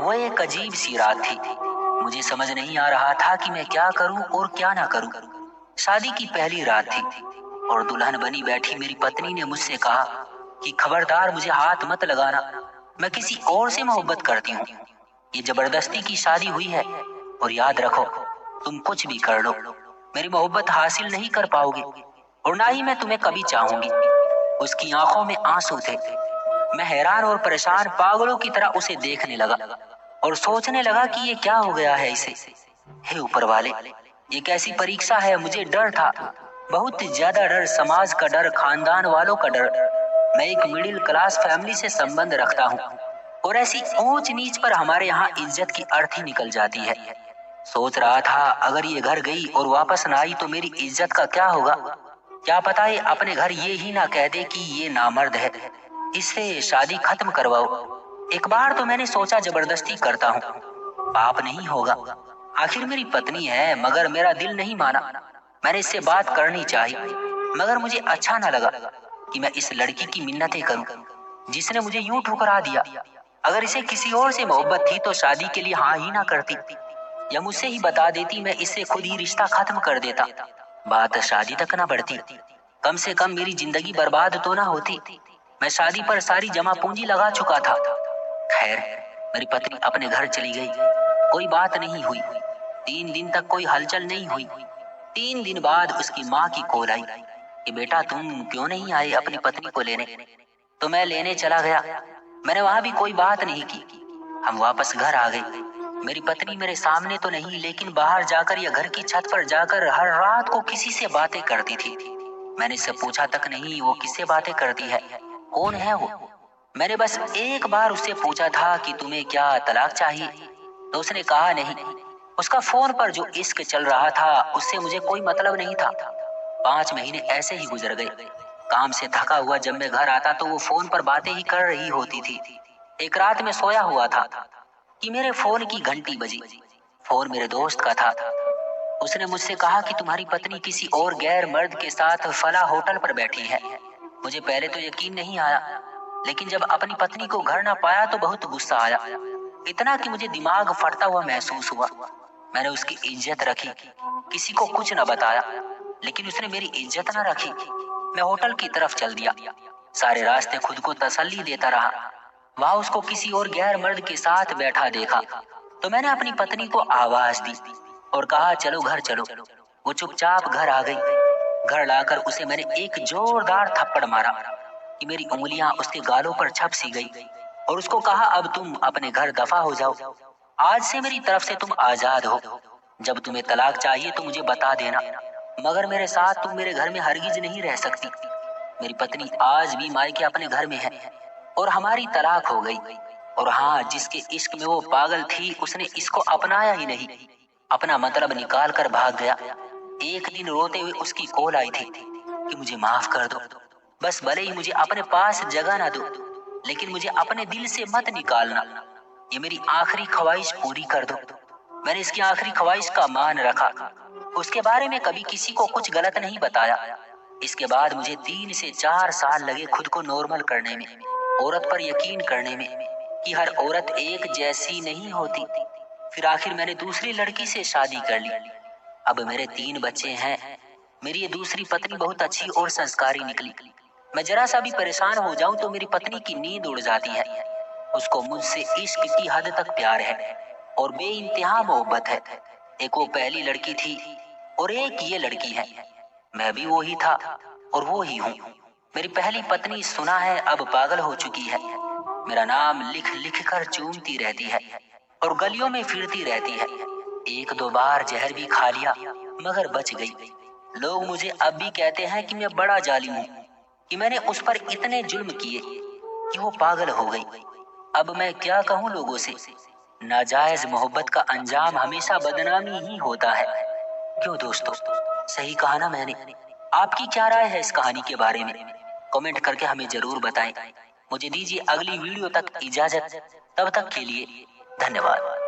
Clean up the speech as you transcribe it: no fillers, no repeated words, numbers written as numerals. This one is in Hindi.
वो एक अजीब सी रात थी। मुझे समझ नहीं आ रहा था कि मैं क्या करूं और क्या ना करूं। शादी की पहली रात थी और दुल्हन बनी बैठी मेरी पत्नी ने मुझसे कहा कि खबरदार मुझे हाथ मत लगाना, मैं किसी और से मोहब्बत करती हूँ। ये जबरदस्ती की शादी हुई है और याद रखो, तुम कुछ भी कर लो, मेरी मोहब्बत हासिल नहीं कर पाओगे और ना ही मैं तुम्हें कभी चाहूंगी। उसकी आंखों में आंसू थे। मैं हैरान और परेशान पागलों की तरह उसे देखने लगा और सोचने लगा कि ये क्या हो गया है इसे। हे ऊपर वाले, ये कैसी परीक्षा है। मुझे डर था, बहुत ज्यादा डर, समाज का डर, खानदान वालों का डर। मैं एक मिडिल क्लास फैमिली से संबंध रखता हूँ और ऐसी ऊंच नीच पर हमारे यहाँ इज्जत की अर्थी निकल जाती है। सोच रहा था अगर ये घर गई और वापस ना आई तो मेरी इज्जत का क्या होगा। क्या पता ये अपने घर ये ही ना कह दे कि ये नामर्द है, इससे शादी खत्म करवाओ। एक बार तो मैंने सोचा जबरदस्ती करता हूँ, पाप नहीं होगा, आखिर मेरी पत्नी है, मगर मेरा दिल नहीं माना। मैंने इससे बात करनी चाहिए मगर मुझे अच्छा ना लगा कि मैं इस लड़की की मिन्नतें करूं जिसने मुझे यूं ठुकरा दिया। अगर इसे किसी और से मोहब्बत थी तो शादी के लिए हाँ ही ना करती या मुझसे ही बता देती, मैं इससे खुद ही रिश्ता खत्म कर देता, बात शादी तक ना बढ़ती। कम से कम मेरी जिंदगी बर्बाद तो ना होती। मैं शादी पर सारी जमा पूंजी लगा चुका था। खैर, मेरी पत्नी अपने घर चली गई, कोई बात नहीं हुई। 3 दिन तक कोई हलचल नहीं हुई। 3 दिन बाद उसकी माँ की कॉल आई कि बेटा तुम क्यों नहीं आए अपनी पत्नी को लेने। तो मैं लेने चला गया। मैंने वहां भी कोई बात नहीं की। हम वापस घर आ गए। मेरी पत्नी मेरे सामने तो नहीं लेकिन बाहर जाकर या घर की छत पर जाकर हर रात को किसी से बातें करती थी। मैंने इससे पूछा तक नहीं वो किससे बातें करती है, कौन है वो। मैंने बस एक बार उससे पूछा था कि तुम्हें क्या तलाक चाहिए, तो उसने कहा नहीं। उसका फोन पर जो इश्क चल रहा था उससे मुझे कोई मतलब नहीं था। 5 महीने ऐसे ही गुजर गए। काम से थका हुआ जब मैं घर आता तो वो फोन पर बातें ही कर रही होती थी। एक रात में सोया हुआ था कि मेरे फोन की घंटी बजी। फोन मेरे दोस्त का था। उसने मुझसे कहा कि तुम्हारी पत्नी किसी और गैर मर्द के साथ फला होटल पर बैठी है। मुझे पहले तो यकीन नहीं आया, लेकिन जब अपनी पत्नी को घर ना पाया तो बहुत गुस्सा आया, इतना कि मुझे दिमाग फटता हुआ महसूस हुआ। मैंने उसकी इज्जत रखी, किसी को कुछ न बताया, लेकिन उसने मेरी इज्जत न रखी। मैं होटल की तरफ चल दिया। सारे रास्ते खुद को तसल्ली देता रहा। वहां उसको किसी और गैर मर्द के साथ बैठा देखा तो मैंने अपनी पत्नी को आवाज दी और कहा चलो घर चलो। वो चुपचाप घर आ गई। घर लाकर उसे मैंने एक जोरदार थप्पड़ मारा कि मेरी उंगलियां उसके गालों पर छप सी गई और उसको कहा अब तुम अपने घर दफा हो जाओ, आज से मेरी तरफ से तुम आजाद हो। जब तुम्हें तलाक चाहिए तो मुझे बता देना, मगर मेरे साथ तुम मेरे घर में हरगिज नहीं रह सकती। मेरी पत्नी आज भी मायके अपने घर में है और हमारी तलाक हो गई। और हाँ, जिसके इश्क में वो पागल थी उसने इसको अपनाया ही नहीं, अपना मतलब निकाल कर भाग गया। एक दिन रोते हुए उसकी कॉल आई थी कि मुझे माफ कर दो, बस भले ही मुझे अपने पास जगह ना दो, लेकिन मुझे अपने दिल से मत निकालना। ये मेरी आखिरी ख्वाहिश पूरी कर दो। मैंने इसकी आखिरी ख्वाहिश का मान रखा। उसके बारे में कभी किसी को कुछ गलत नहीं बताया। इसके बाद मुझे 3 से 4 साल लगे खुद को नॉर्मल करने में, औरत पर यकीन करने में कि हर औरत एक जैसी नहीं होती। फिर आखिर मैंने दूसरी लड़की से शादी कर ली। अब मेरे 3 बच्चे हैं। मेरी ये दूसरी पत्नी बहुत अच्छी और संस्कारी निकली। मैं जरा सा भी परेशान हो जाऊं तो मेरी पत्नी की नींद उड़ जाती है। उसको मुझसे इश्क की हद तक प्यार है और बेइंतहा मोहब्बत है। एक वो पहली लड़की थी और एक ये लड़की है। मैं भी वो ही था और वो ही हूँ। मेरी पहली पत्नी सुना है अब पागल हो चुकी है। मेरा नाम लिख लिख कर चूमती रहती है और गलियों में फिरती रहती है। 1-2 बार जहर भी खा लिया मगर बच गई। लोग मुझे अब भी कहते हैं कि मैं बड़ा जालिम हूँ, कि मैंने उस पर इतने जुल्म किए कि वो पागल हो गई। अब मैं क्या कहूँ लोगों से, नाजायज मोहब्बत का अंजाम हमेशा बदनामी ही होता है। क्यों दोस्तों, सही कहा ना मैंने? आपकी क्या राय है इस कहानी के बारे में? कमेंट करके हमें जरूर बताएं। मुझे दीजिए अगली वीडियो तक इजाजत, तब तक के लिए धन्यवाद।